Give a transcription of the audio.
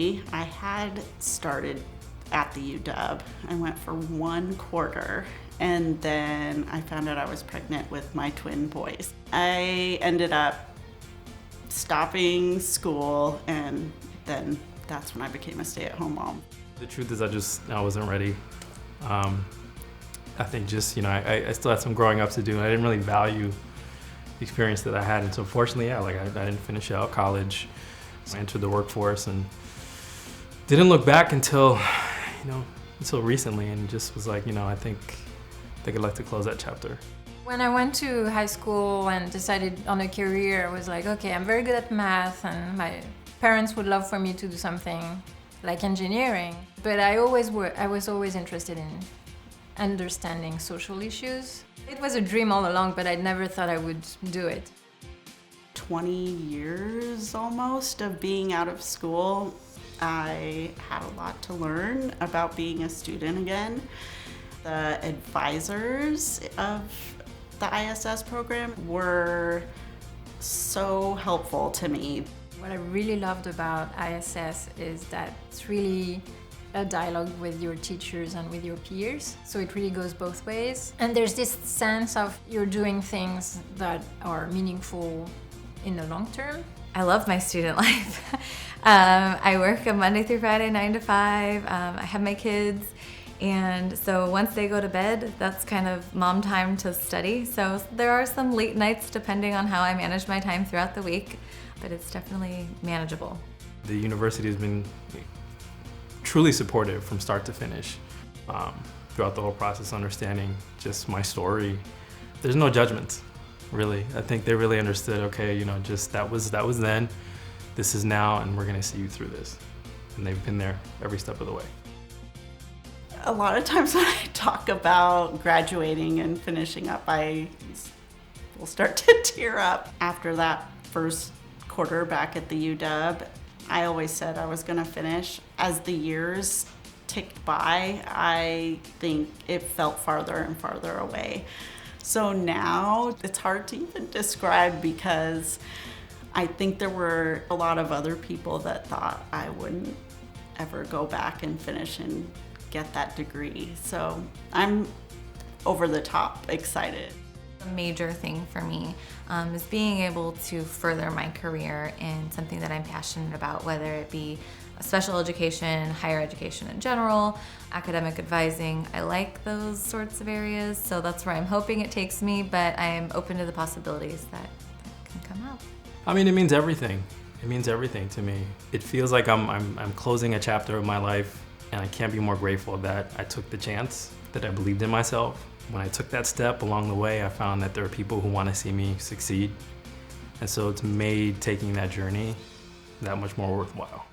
story. I had started at the UW. I went for 1 quarter, and then I found out I was pregnant with my twin boys. I ended up stopping school, and then that's when I became a stay-at-home mom. The truth is I wasn't ready. I think just, I still had some growing up to do, and I didn't really value the experience that I had. And so fortunately, I didn't finish out college. So I entered the workforce and didn't look back until recently, and just was like, I think I'd like to close that chapter. When I went to high school and decided on a career, I was like, okay, I'm very good at math, and my parents would love for me to do something like engineering. But I was always interested in understanding social issues. It was a dream all along, but I never thought I would do it. 20 years almost of being out of school, I had a lot to learn about being a student again. The advisors of the ISS program were so helpful to me. What I really loved about ISS is that it's really a dialogue with your teachers and with your peers. So it really goes both ways. And there's this sense of you're doing things that are meaningful in the long term. I love my student life. I work a Monday through Friday, 9 to 5. I have my kids. And so once they go to bed, that's kind of mom time to study. So there are some late nights depending on how I manage my time throughout the week, but it's definitely manageable. The university has been truly supportive from start to finish. Throughout the whole process, understanding just my story. There's no judgments, really. I think they really understood, okay, just that was then, this is now, and we're gonna see you through this. And they've been there every step of the way. A lot of times when I talk about graduating and finishing up, I will start to tear up. After that first quarter back at the UW, I always said I was gonna finish. As the years ticked by, I think it felt farther and farther away. So now it's hard to even describe, because I think there were a lot of other people that thought I wouldn't ever go back and finish and get that degree. So I'm over the top excited. A major thing for me is being able to further my career in something that I'm passionate about, whether it be special education, higher education in general, academic advising. I like those sorts of areas, so that's where I'm hoping it takes me, but I'm open to the possibilities that can come out. I mean, it means everything. It means everything to me. It feels like I'm closing a chapter of my life, and I can't be more grateful that I took the chance, that I believed in myself. When I took that step along the way, I found that there are people who want to see me succeed. And so it's made taking that journey that much more worthwhile.